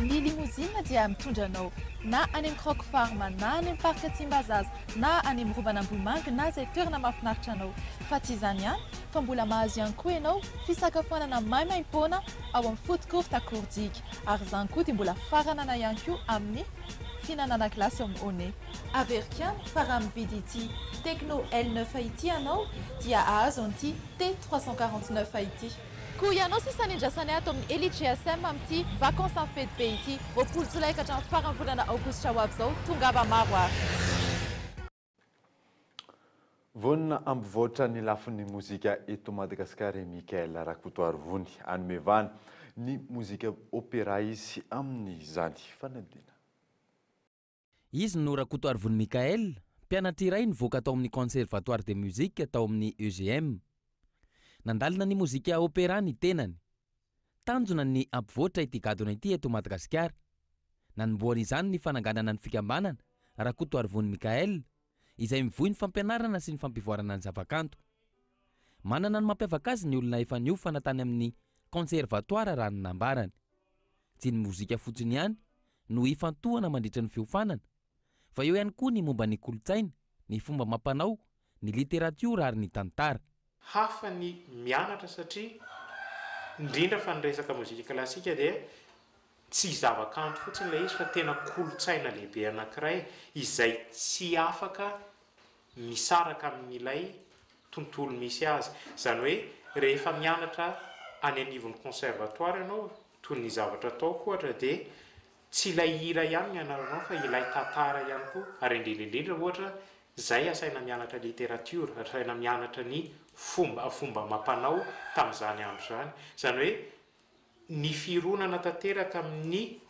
Ny limousine dia mitondra anao na any amin'ny Croque Farma, na any amin'ny parc Tsimbazaza, na any amin'ny Rovan'Ambohimanga, na izay toerana mahafinaritra anao. Fa tsy izany ihany, fa mbola mahazo ihany koa ianao fisakafoanana maimaim-poana ao amin'ny foot court Kourdiky. Ary izany koa dia mbola faranana ihany koa amin'ny fihinanana glasy ao amin'ny One. Averika any fa raha mividy ity Tecno L9 ity ianao dia ahazo an'ity T349 ity. Koa ianao sisa nindrasany ato amin'ny Elite GSM amin'ity vacances en fête be ity 20 Jolay ka hatramin'ny farany volana Aogositra ho avy izao tongava maro ary. Vonina ambivoatra ny lafin'ny mozika eto Madagasikara Mikael Rakotoarivony anomevana ny mozika opéra izy amin'izany fanadina. Izy no Rakotoarivony Mikael, mpianatra iray nivoaka tao amin'ny Conservatoire de Musique tao amin'ny EGM. Nandalina ny mozika opéra ny tenany. Tanjona ny ampivoatra ity gadona ity eto Madagasikara. Nanomboana izany ny fananganana ny fikambanana Rakotoarivony Mikael, izay mivohy ny fampianarana sy ny fampivoarana ny zavakanto. Manana ny mampiavaka azy ny olona efa niofana tany amin'ny Conservatoire raha ny nambarany. Tsy ny mozika fotsiny ihany no ifantohana mandritra ny fiofanana, fa eo ihany koa ny momba ny kolotsaina, ny fomba mampanao, ny literatiora ary ny tantara. Hafa ny mianatra satria indrindra fa nyresaka mozika klasika dia tsy zavakanto fotsiny ilay izy fa tena kolotsaina lehibe anankiray izay tsy afaka misaraka amin'ilay tontolo misy azy. Izany hoe rehefa mianatra any anivon'ny conservatoire ianao toy ny zavatra ataoko ohatra dia tsy ilay hira ihany ny anaranao fa ilay tantara ihany koa. Ary indrindra ohatra zay asaina mianatra literatiora, asaina mianatra ny fomba mampanao tamin'izany andro zany. Izany hoe ny fironana tanteraka amin'ny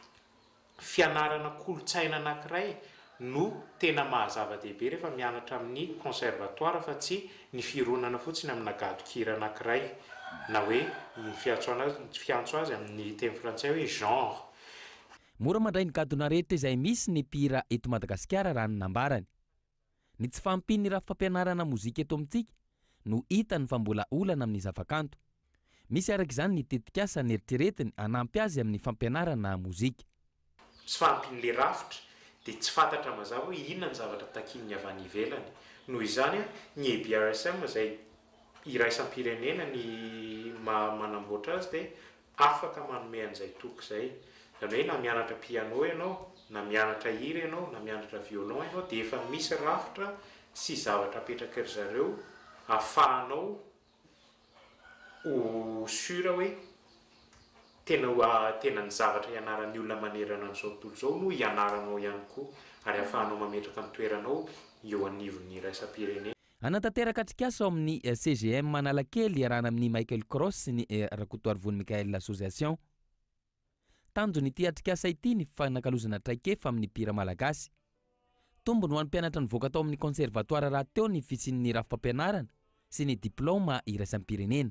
fianarana kolotsaina anankiray no tena mahazava-dehibe rehefa mianatra amin'ny conservatoire fa tsy ny fironana fotsiny amin'ny gadon-kira anankiray na hoe ny fiantso azy amin'ny teny frantsay hoe genre. Mora mandray ny gadona rehetra izay misy ny mpihira eto Madagasikara raha ny nambarany. Ny tsy fahampiany raha fampianarana mozika eto amintsika no hitany fa mbola olana amin'ny zavakanto. Misy araka izany ny tetikasa ny eritreretiny hanampy azy amin'ny fampianarana mozika. Tsy fahampian'le rafitra dia tsy fantatra mazava hoe inona ny zavatra takininy avy any ivelany. Noho izany ny EBRSM izay iraisam-pirenena ny manamboatra azy dia afaka manome an'izay toky izay. Izany hoe na mianatra piano ianao, na mianatra hira ianao, na mianatra violon ianao dia efa misy rafitra sy zavatra apetraka ry zareo ahafahanao ho sura hoe tena ny zavatra ianaran'ny olona manerana an'izao tontolo izao no ianaranao ihany koa ary ahafahanao mametraka ny toeranao eo anivon'ny iraisam-pirenena. Anatanteraka atrikasa ao amin'ny CGM Manalakely iarahana amin'ny Michael Cross sy ny Rakotoarivony Mikael Association. Tanjony ity atrikasa ity ny fanakalozana traikefa amin'ny mpihira malagasy. Tombony ho an'ny mpianatra nivoaka tao amin'ny conservatoire raha teo ny fisian'ny rafim-pampianarana sy ny diplôma iraisam-pirenena.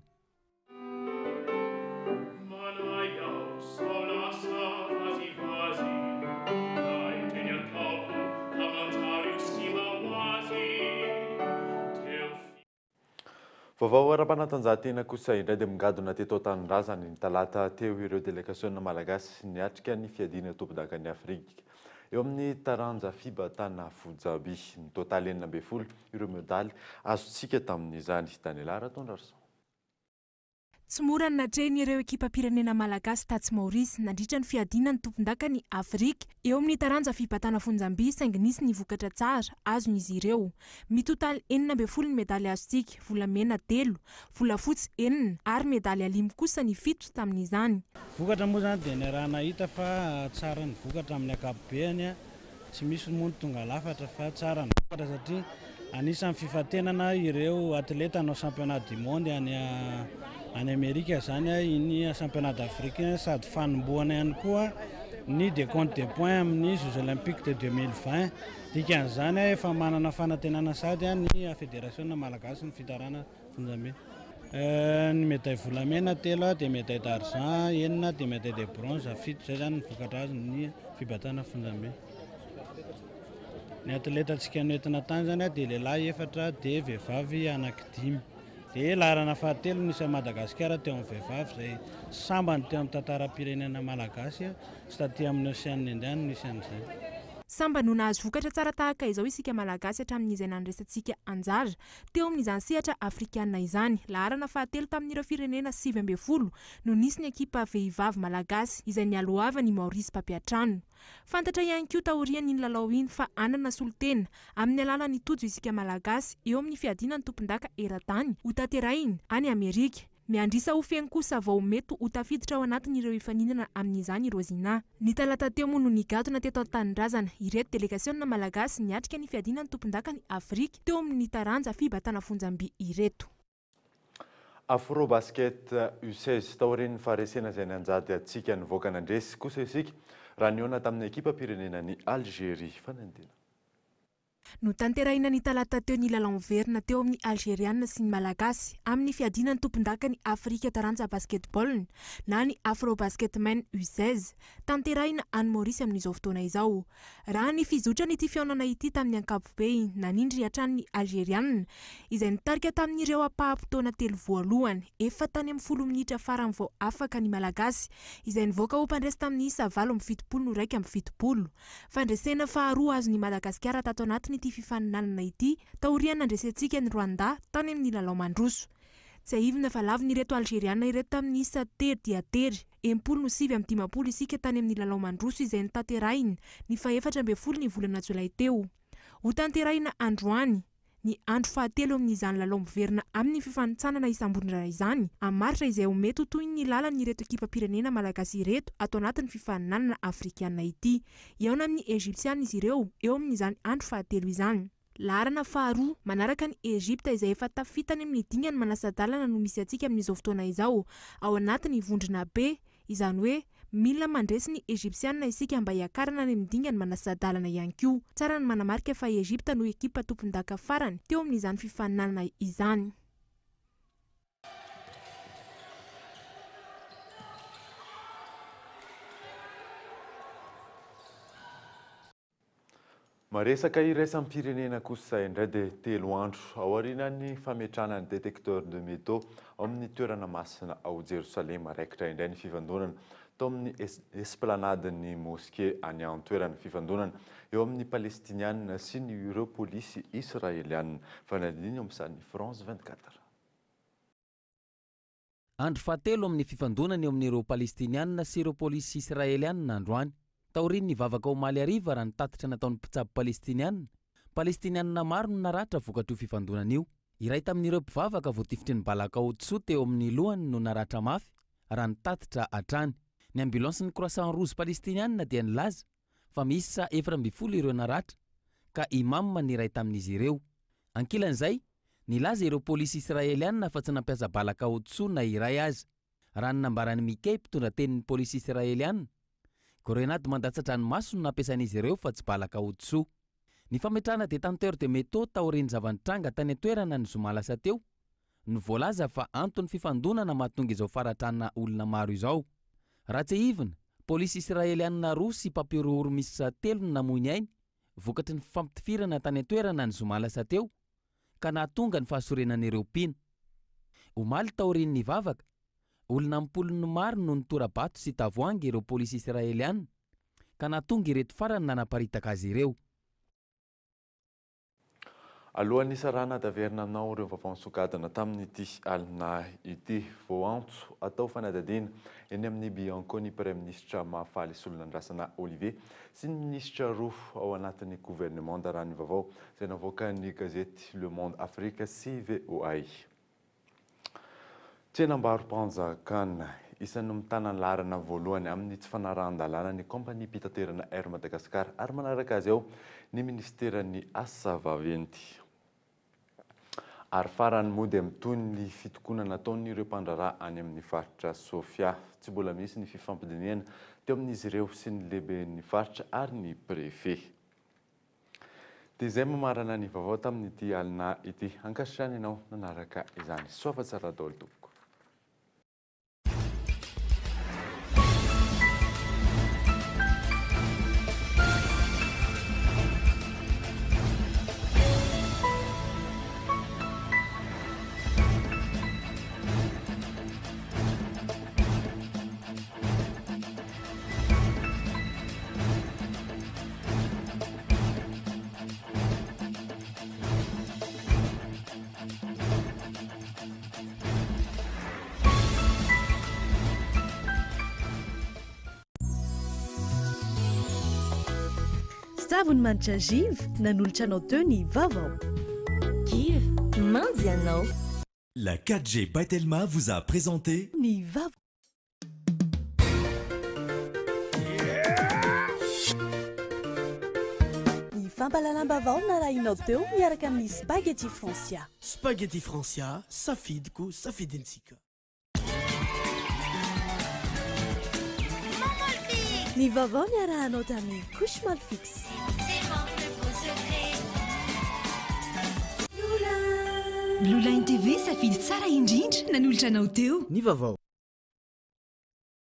Vaovao ara-panatanjahantena kosa indray dia mingadona teto Tanindrazana ny talata teo ireo délégation malagasy niatrika ny fiadiana tompon-daka ny Afrika. Eo amin'ny taranja FIBA tana Fodjaby ny totaly 40 ireo medaly azontsika tamin'izany. Daniela Ratondrarson. Tsy mora ny natrehny ireo ekipa-pirenena malagasy tatsy Maorisy nandritra ny fiadina ny tompon-daka ny Afrika eo amin'ny taranja fibatana fonjam-by saingy nisy ny vokatra tsara azon'izy ireo. Mitotaly 40 ny medaly azontsika, volamena 3, volafotsy 4 ary medaly alimy kosa ny 7 tamin'izany. Vokatra moa zany dia ny raha nahita fa tsara ny vokatra amin'ny akapobeany, tsy misy moa tonga lafatra fa tsara ny vokatra satria anisan'ny fifatenana ireo atleta anao championnat du monde any Amerika zany iny championnat d'Afrique sady fanombohana ihany koa ny décompte des points amin'ny Jeux olympiques de 2020. Dikan'izany efa manana fanantenana sady ny fédération malagasy ny fitarana fonjam-by. Ny médaille volamena 3 dia médaille d'argent 4 dia médaille de bronze 7 zay zany ny vokatra azy ny fibatana fonjam-by. Ny atleta antsika noentina tany zany dia lehilahy 4 dia vehivavy anaky 5. Dia laharana fahatelo nisy Madagasikara teo amin'ny vehivavy zay sambany teo amin'ny tantaram-pirenena malagasy sy taty amin'ny Océane Indienne nisy an'izay. Samba no nahazo vokatra tsara tahaka izao isika malagasy hatramin'izay nandresantsika anjara teo amin'izany sehatra afrikanina izany. Laharana fahatelo tamin'ireo firenena 70 no nisy ny ekipa vehivavy malagasy izay nialoava ny Maurice Papiatrano. Fantatra ihany koa taorian'iny lalao iny fa anana solotena amin'ny alalan'ny tojo isika malagasy eo amin'ny fiadina ny tompon-daka eran-tany ho tanterahiny any Amerika. Miandrisa ho feny kosa vao mety ho tafiditra ao anatin'ireo ifaninana amin'izany Rosina. Ny talata teo moa no nigadona teto an-tanindrazana ireto delegasiona malagasy niatrika ny fiadina ny tompon-daka ny Afrika teo amin'ny taranja fibatana fonjam-by ireto. Afro basket U16 taorian'ny faharesena izay nanjady atsika nivoaka nandresy kosa isika raha niona tamin'ny ekipa-pirenena ny Algérie fanandina. No tanterahina ny talata teo ny lalao verina teo amin'ny Algériana sy ny Malagasy amin'ny fiadina ny tompon-daka ny Afrika taranja basketball na ny Afro Basketmen U16 tanterahina any Maurice amin'izao fotoana izao. Raha ny fizotra n'ity fihaonana ity tamin'ny ankapobeny nanindry hatrany Algériana izay nitarika tamin'ireo apaha-potoana 3 voalohany efa tany amin'ny 10 minitra farany vao afaka ny Malagasy izay nivoaka ho mpandresy tamin'ny isa 7-70 no 1-70. Fandresena faharoa azo ny Madagasikara tato anatiny ity fifaninanana ity taoriana nandresentsika ny Rwanda tany amin'ny lalao mandroso. Tsy ahivina fa lavy ny reto Algériana ireto tamin'ny isa 3 dia 3 7-50 isika tany amin'ny lalao mandroso izay nitanterahina ny 14 ny volana Jolay teo. Ho tanterahina androany ny andro fahatelo amin'izany lalao miverina amin'ny fifanitsanana isam-bolana izany amin'ny maritra izay ho mety ho toy ny lalan'ny reto ekipa-pirenena malagasy ireto atao anatin'ny fifaninanana afrikanina ity. Iaona amin'ny Egyptiana izy ireo eo amin'izany andro fahatelo izany. Laharana faharoa manaraka ny Egypta izay efa tafitany amin'ny dingany manasadalana no misy atsika amin'izao fotoana izao ao anatin'ny vondrona be izany hoe mila mandresy ny Egyptiana isika mba hiakarana ny dingany manasadalana ihany koa. Tsara ny manamarika fa Egypta no ekipa tompon-daka farany teo amin'izany fifaninanana izany. Maresaka iraisam-pirenena kosa indray dia 3 andro aorian'ny fametrahana ny détecteur de métaux ao amin'ny toerana masina ao Jerosalema raikitra indray ny fivandonana tao amin'ny esplanade ny mosquée any an-toerana fivandonana eo amin'ny palestinianina sy ny ireo polisy israelianina fanadiny ao amin'izany France 24. Andro fahatelo amin'ny fivandonana eo amin'ireo palestinianina sy ireo polisy israelianina androany. Taoriany ny vavaka Omaly ariva raha nitatitra nataon'ny mpitsabo palestinianina maro no naratra vokatrio fivandonana io. Iray tamin'ireo mpivavaka voatifitry ny balaka Otso teo amin'ny lohany no naratra mafy raha nitatitra hatrany. Ny ambulance ny Croissant Rouge palestinianina dia nilaza fa misy sa 12 ireo naratra ka imam ny iray tamin'izy ireo. Ankilan'izay nilaza ireo polisy israelianina fa tsy nampiasa balaka Otso na iray azy. Raha nambarany Mikey mpitondra tenin'ny polisy israelianina grenade mandatsatra ny maso no nampiasan'izy ireo fa tsy balaka Otso. Ny fametrahana détenteur de métaux taorian'ny zavanitranga tany an-toerana ny zoma lasa teo no voalaza fa antony fifandonana mahatonga izao faratranana olona maro izao. Raha tsy hivina, polisy israelianina roa sy papiroa misy 3 no namoiny ainy vokatry ny fampitifirana tany an-toerana ny zoma lasa teo ka nahatonga ny fahasorenan'ireo mpino. Omaly taorian'ny vavaka olona mpolony maro no nitora-bato sy tavoangy ireo polisy israelianina ka nahatonga ireto farany nanaparitaka azy ireo. alohan'ny sarana daverina aminao ireo vaovao nisokadana tamin'ity alina ity vao antso atao fanadadiana eny amin'ny Bianco ny premier ministre mahafaly solonandrasana Olivier sy ny ministra roa ao anatin'ny gouvernement raha ny vaovao izay navoaka ny gazety Le Monde Afrique sy VOA. Tsenam-barom-panjakana isan'ny mitana ny laharana voalohany amin'ny tsy fanarahan-dalàna ny kompania mpitaterana Air Madagascar ary manaraka azy ao ny ministeran'ny asa vaventy. Ary farany mody amin'itony ny fitokonana nataon'ireo mpandraharaha any amin'ny faritra Sofia. Tsy mbola misy ny fifampidiniana teo amin'izy ireo sy ny lehiben'ny faritra ary ny préfet. Dia izay mamarana ny vaovao tamin'ity alina ity. Ankasitrany ianao nanaraka izany. Soava tsara daholo tompoko. Savony manitra Giv nanolotra anao teo ny vaovao. Giv, mandy anao. La 4G Batelma vous a présenté Ny vaovao. Ny fampalalam-baovao narahinao teo miaraka amin'ny Spaghetti Francia. Spaghetti Francia, safidiko safidintsika. Ny vaovao niarahanao tamin'ny couche Malfix. Blue Line TV safidy tsara indrindra nanolotra anao teo. Ny vaovao.